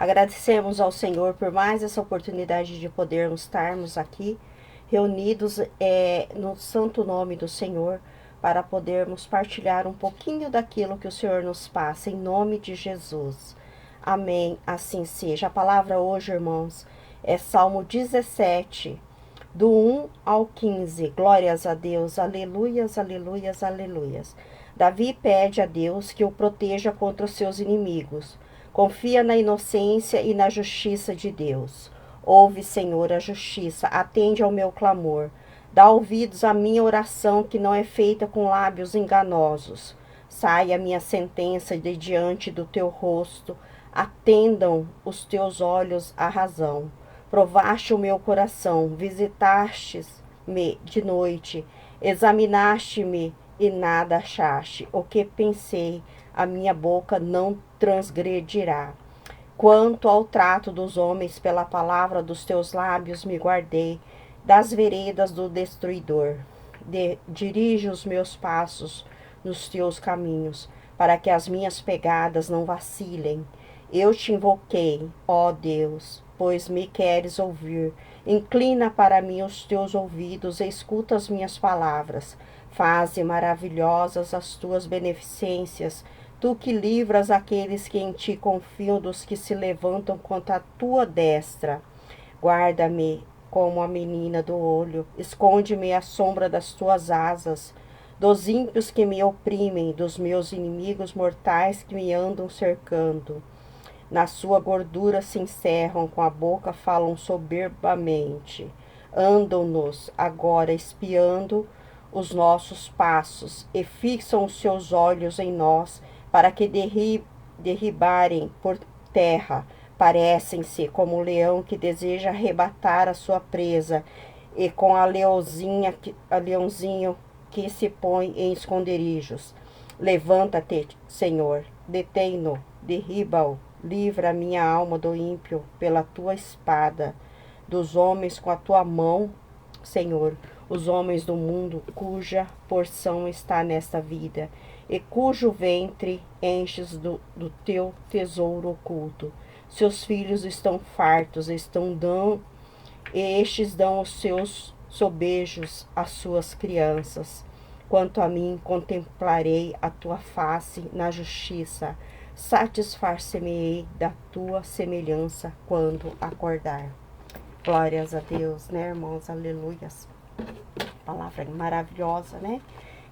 Agradecemos ao Senhor por mais essa oportunidade de podermos estarmos aqui reunidos no santo nome do Senhor, para podermos partilhar um pouquinho daquilo que o Senhor nos passa, em nome de Jesus. Amém, assim seja. A palavra hoje, irmãos, é Salmo 17, do 1 ao 15. Glórias a Deus, aleluias, aleluias, aleluias. Davi pede a Deus que o proteja contra os seus inimigos. Confia na inocência e na justiça de Deus. Ouve, Senhor, a justiça, atende ao meu clamor. Dá ouvidos à minha oração, que não é feita com lábios enganosos. Saia a minha sentença de diante do teu rosto. Atendam os teus olhos à razão. Provaste o meu coração, visitastes-me de noite, examinaste-me e nada achaste. O que pensei, a minha boca não transgredirá. Quanto ao trato dos homens, pela palavra dos teus lábios me guardei, das veredas do destruidor. Dirige os meus passos nos teus caminhos, para que as minhas pegadas não vacilem. Eu te invoquei, ó Deus, pois me queres ouvir. Inclina para mim os teus ouvidos e escuta as minhas palavras. Faze maravilhosas as tuas beneficências, tu que livras aqueles que em ti confiam dos que se levantam contra a tua destra. Guarda-me como a menina do olho, esconde-me à sombra das tuas asas, dos ímpios que me oprimem, dos meus inimigos mortais que me andam cercando. Na sua gordura se encerram, com a boca falam soberbamente. Andam-nos agora espiando os nossos passos e fixam os seus olhos em nós, para que derribarem por terra. Parecem-se como o leão que deseja arrebatar a sua presa, e com a leãozinho que se põe em esconderijos. Levanta-te, Senhor, detém-no, derriba-o, livra a minha alma do ímpio pela tua espada, dos homens com a tua mão, Senhor, os homens do mundo cuja porção está nesta vida, e cujo ventre enches do teu tesouro oculto. Seus filhos estão fartos, estes dão os seus sobejos às suas crianças. Quanto a mim, contemplarei a tua face na justiça, satisfar-se-me-ei da tua semelhança quando acordar. Glórias a Deus, né, irmãos? Aleluias. Palavra maravilhosa, né?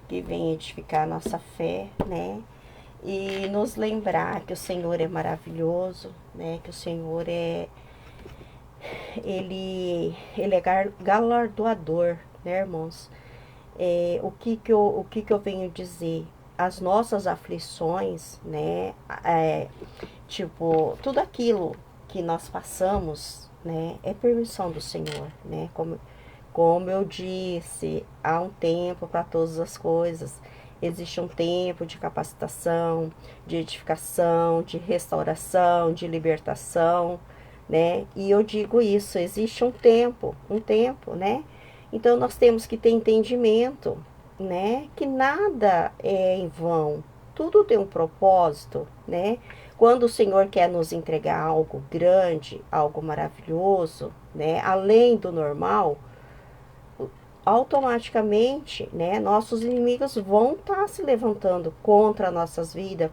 Que vem edificar a nossa fé, né? E nos lembrar que o Senhor é maravilhoso, né? Que o Senhor Ele é galardoador, né, irmãos? O que eu venho dizer? As nossas aflições, né? Tudo aquilo que nós passamos, né? É permissão do Senhor, né? Como eu disse, há um tempo para todas as coisas. Existe um tempo de capacitação, de edificação, de restauração, de libertação, né? E eu digo isso, existe um tempo, né? Então nós temos que ter entendimento, né? Que nada é em vão, tudo tem um propósito, né? Quando o Senhor quer nos entregar algo grande, algo maravilhoso, né? Além do normal, automaticamente, né, nossos inimigos vão estar se levantando contra nossas vidas,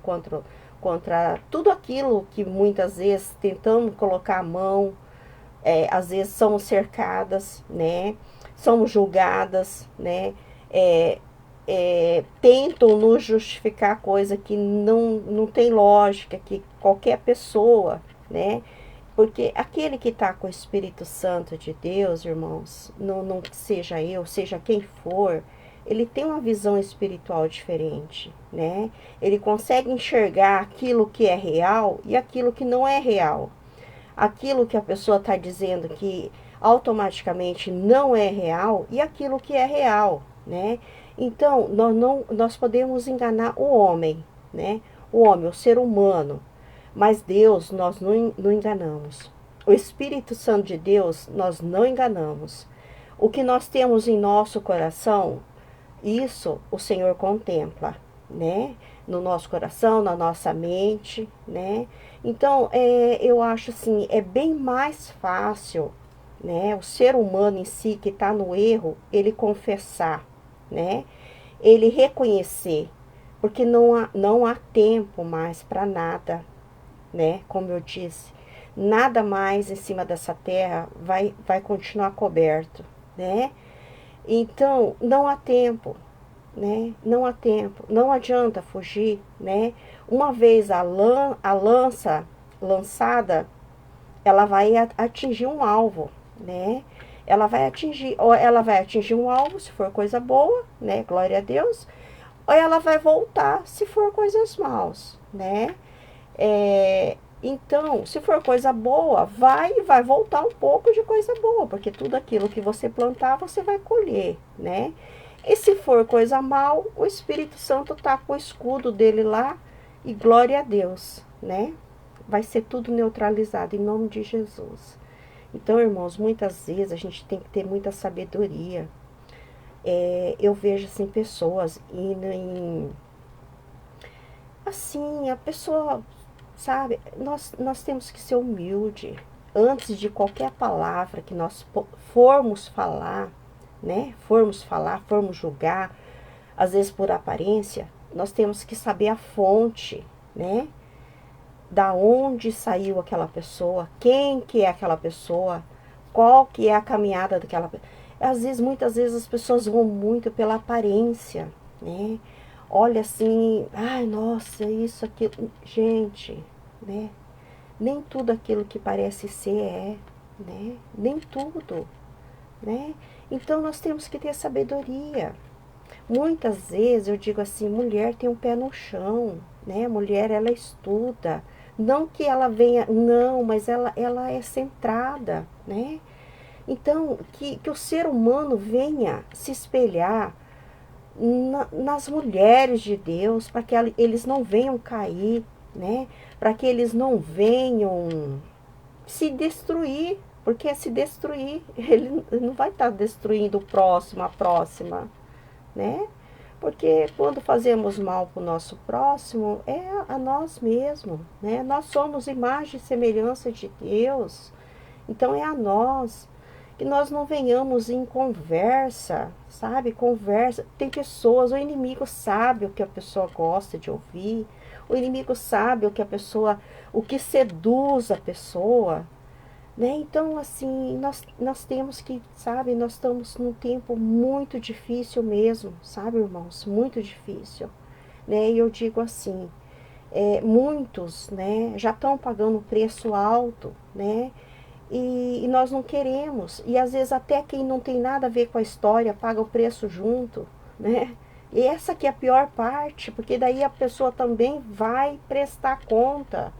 contra tudo aquilo que muitas vezes tentamos colocar a mão, às vezes somos cercadas, né, somos julgadas, né, tentam nos justificar coisa que não tem lógica, que qualquer pessoa, né, porque aquele que está com o Espírito Santo de Deus, irmãos, não seja eu, seja quem for, ele tem uma visão espiritual diferente, né? Ele consegue enxergar aquilo que é real e aquilo que não é real. Aquilo que a pessoa está dizendo que automaticamente não é real e aquilo que é real, né? Então, nós podemos enganar o homem, né? O homem, o ser humano. Mas Deus, nós não enganamos. O Espírito Santo de Deus, nós não enganamos. O que nós temos em nosso coração, isso o Senhor contempla, né? no nosso coração, na nossa mente, né? Então, eu acho assim, é bem mais fácil, né? O ser humano em si que está no erro, ele confessar, né? Ele reconhecer, porque não há tempo mais para nada, né? Como eu disse, nada mais em cima dessa terra vai continuar coberto, né? Então, não há tempo, né? Não há tempo, não adianta fugir, né? Uma vez a lança lançada, ela vai atingir um alvo, né? Ou ela vai atingir um alvo se for coisa boa, né? Glória a Deus. Ou ela vai voltar se for coisas maus, né? Então, se for coisa boa, vai voltar um pouco de coisa boa, porque tudo aquilo que você plantar, você vai colher, né? E se for coisa mal, o Espírito Santo tá com o escudo dele lá e glória a Deus, né? Vai ser tudo neutralizado em nome de Jesus. Então, irmãos, muitas vezes a gente tem que ter muita sabedoria. Eu vejo assim pessoas indo em assim, a pessoa, sabe, nós temos que ser humilde. Antes de qualquer palavra que nós formos falar, né? Formos julgar, às vezes por aparência, nós temos que saber a fonte, né? Da onde saiu aquela pessoa, quem que é aquela pessoa, qual que é a caminhada daquela pessoa. Às vezes, muitas vezes as pessoas vão muito pela aparência, né? Olha assim, ai, nossa, isso, aquilo. Gente, né? Nem tudo aquilo que parece ser né? Nem tudo, né? Então nós temos que ter sabedoria. Muitas vezes eu digo assim, mulher tem um pé no chão, né? Mulher, ela estuda. Não que ela venha, não, mas ela é centrada, né? Então, que o ser humano venha se espelhar nas mulheres de Deus, para que eles não venham cair, né? Para que eles não venham se destruir, porque é se destruir, ele não vai estar destruindo o próximo, a próxima, né? Porque quando fazemos mal para o nosso próximo, é a nós mesmos, né? Nós somos imagem e semelhança de Deus, então é a nós. Que nós não venhamos em conversa, sabe? Conversa. Tem pessoas, o inimigo sabe o que a pessoa gosta de ouvir, o inimigo sabe o que a pessoa, o que seduz a pessoa, né? Então, assim, nós temos que, sabe, nós estamos num tempo muito difícil mesmo, sabe, irmãos? Muito difícil, né? E eu digo assim, muitos, né, já estão pagando um preço alto, né? E nós não queremos. E às vezes até quem não tem nada a ver com a história paga o preço junto, né? E essa que é a pior parte, porque daí a pessoa também vai prestar conta,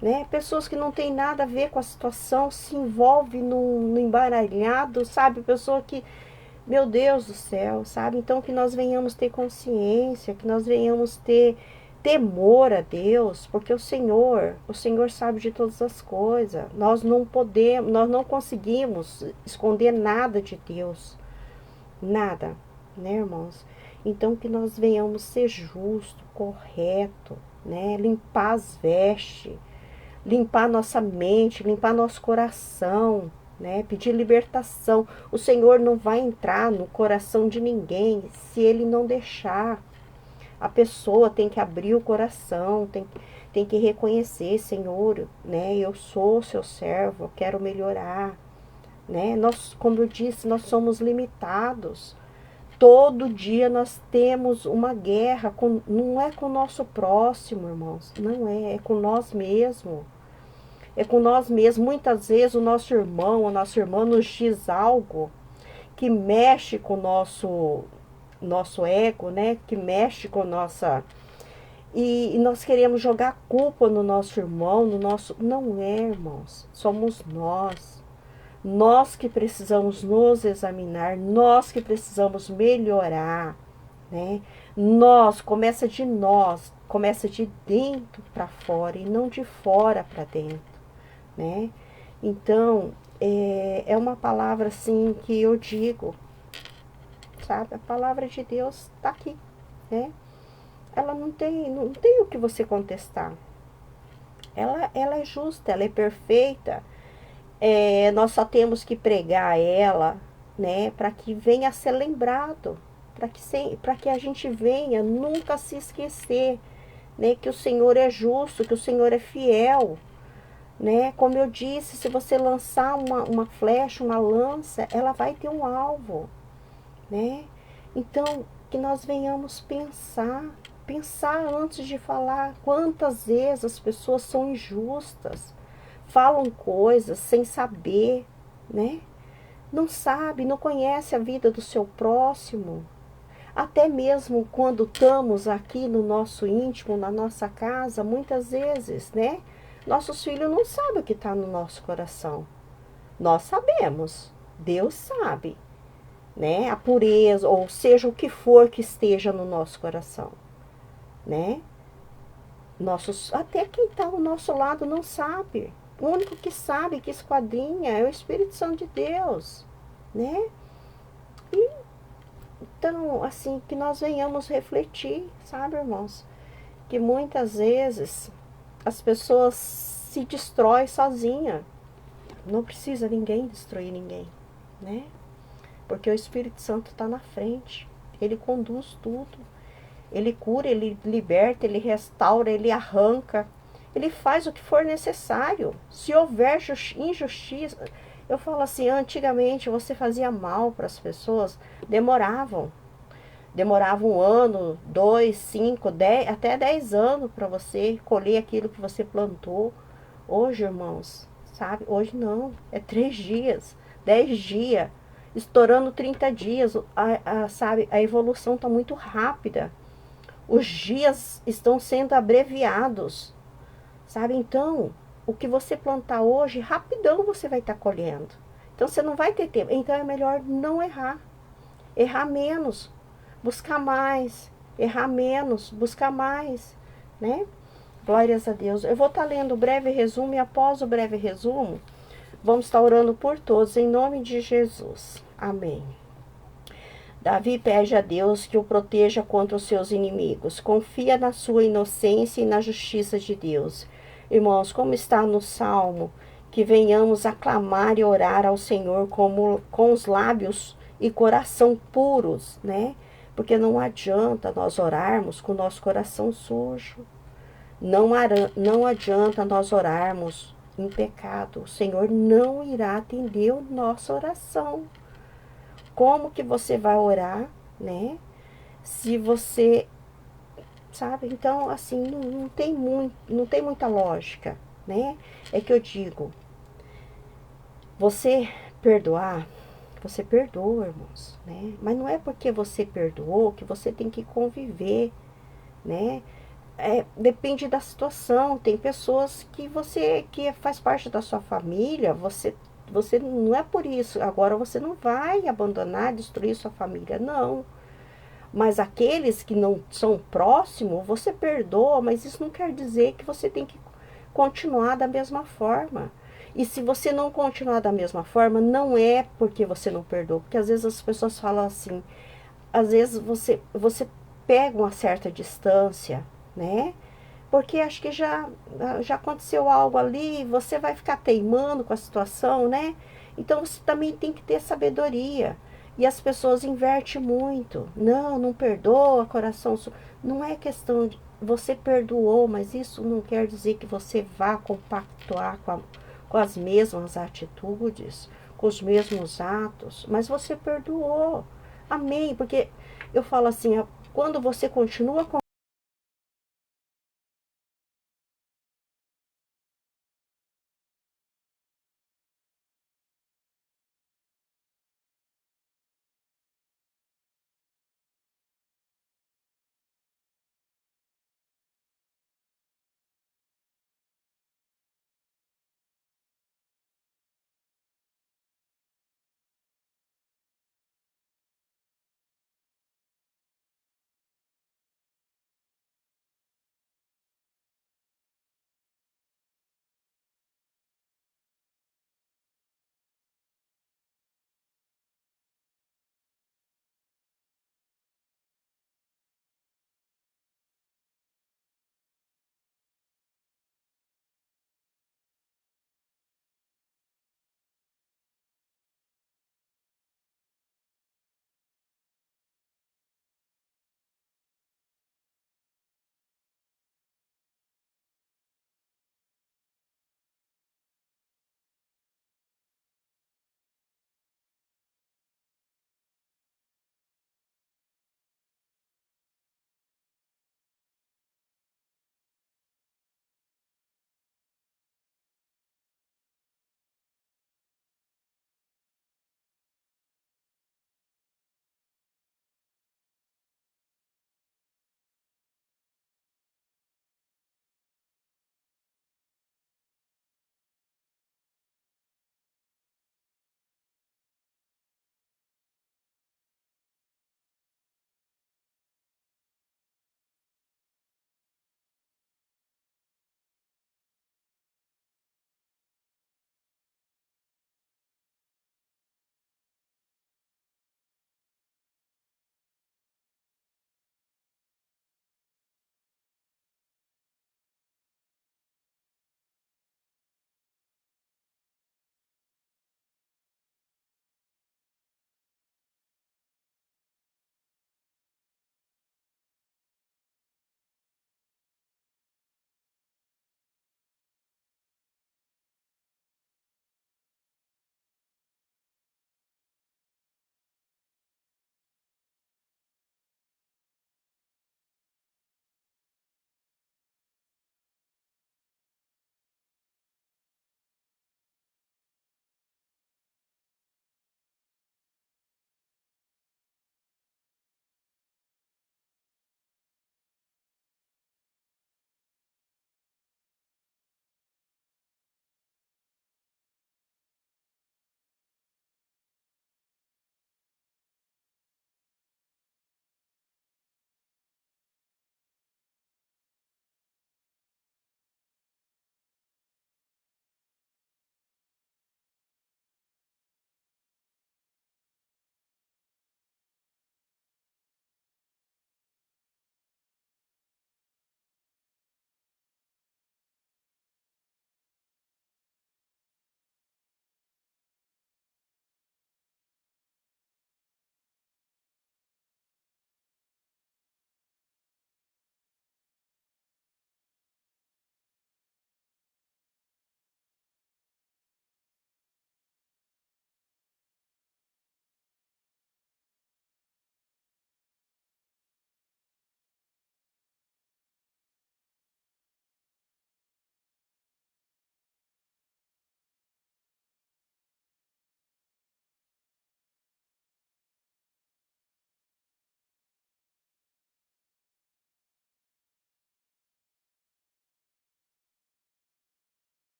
né? Pessoas que não tem nada a ver com a situação se envolvem no embaralhado, sabe? Pessoa que, meu Deus do céu, sabe? Então que nós venhamos ter consciência, que nós venhamos ter temor a Deus, porque o Senhor sabe de todas as coisas. Nós não podemos, nós não conseguimos esconder nada de Deus. Nada, né, irmãos? Então que nós venhamos ser justo, correto, né? Limpar as vestes, limpar nossa mente, limpar nosso coração, né? Pedir libertação. O Senhor não vai entrar no coração de ninguém se Ele não deixar. A pessoa tem que abrir o coração, tem que reconhecer, Senhor, né? Eu sou seu servo, eu quero melhorar, né? Nós, como eu disse, nós somos limitados. Todo dia nós temos uma guerra, não é com o nosso próximo, irmãos, não é com nós mesmos. É com nós mesmos. Muitas vezes o nosso irmão, a nossa irmã nos diz algo que mexe com o nosso ego, né? Que mexe com nossa... E nós queremos jogar culpa no nosso irmão, no nosso... Não é, irmãos. Somos nós. Nós que precisamos nos examinar, nós que precisamos melhorar, né? Começa de dentro para fora e não de fora para dentro, né? Então, é uma palavra assim que eu digo, sabe? A palavra de Deus está aqui, né? ela não tem o que você contestar. Ela é justa, ela é perfeita. Nós só temos que pregar ela, né, para que venha a ser lembrado, para que a gente venha nunca se esquecer, né, que o Senhor é justo, que o Senhor é fiel, né? Como eu disse, se você lançar uma flecha, uma lança, ela vai ter um alvo, né? Então, que nós venhamos pensar antes de falar. Quantas vezes as pessoas são injustas, falam coisas sem saber, né? Não sabe, não conhece a vida do seu próximo. Até mesmo quando estamos aqui no nosso íntimo, na nossa casa, muitas vezes, né? Nossos filhos não sabem o que está no nosso coração. Nós sabemos, Deus sabe, né? A pureza, ou seja, o que for que esteja no nosso coração, né? Até quem está ao nosso lado não sabe. O único que sabe, que esquadrinha, é o Espírito Santo de Deus, né? E, então, assim, que nós venhamos refletir, sabe, irmãos? Que muitas vezes as pessoas se destroem sozinha. Não precisa ninguém destruir ninguém, né? Porque o Espírito Santo está na frente. Ele conduz tudo. Ele cura, ele liberta, ele restaura, ele arranca. Ele faz o que for necessário. Se houver injustiça, eu falo assim, antigamente você fazia mal para as pessoas, demorava 1 ano, 2, 5, 10, até 10 anos para você colher aquilo que você plantou. Hoje, irmãos, sabe? Hoje não, é 3 dias, 10 dias, estourando 30 dias, sabe? A evolução está muito rápida. Os dias estão sendo abreviados, sabe? Então, o que você plantar hoje, rapidão você vai estar colhendo. Então, você não vai ter tempo. Então, é melhor não errar. Errar menos, buscar mais. Errar menos, buscar mais, né? Glórias a Deus. Eu vou estar lendo o breve resumo e após o breve resumo, vamos estar orando por todos, em nome de Jesus. Amém. Davi pede a Deus que o proteja contra os seus inimigos. Confia na sua inocência e na justiça de Deus. Irmãos, como está no Salmo, que venhamos aclamar e orar ao Senhor com os lábios e coração puros, né? Porque não adianta nós orarmos com o nosso coração sujo. Não adianta nós orarmos em pecado. O Senhor não irá atender a nossa oração. Como que você vai orar, né? Se você, sabe? Então, assim, não tem muita lógica, né? É que eu digo, você perdoar, você perdoa, irmãos, né? Mas não é porque você perdoou que você tem que conviver, né? Depende da situação. Tem pessoas que faz parte da sua família, você não é por isso. Agora você não vai abandonar, destruir sua família, não. Mas aqueles que não são próximos, você perdoa, mas isso não quer dizer que você tem que continuar da mesma forma. E se você não continuar da mesma forma, não é porque você não perdoa. Porque às vezes as pessoas falam assim, às vezes você pega uma certa distância, né? Porque acho que já aconteceu algo ali, você vai ficar teimando com a situação, né? Então você também tem que ter sabedoria. E as pessoas invertem muito. Não perdoa, coração. Não é questão de você perdoou, mas isso não quer dizer que você vá compactuar com as mesmas atitudes, com os mesmos atos, mas você perdoou. Amém? Porque eu falo assim, quando você continua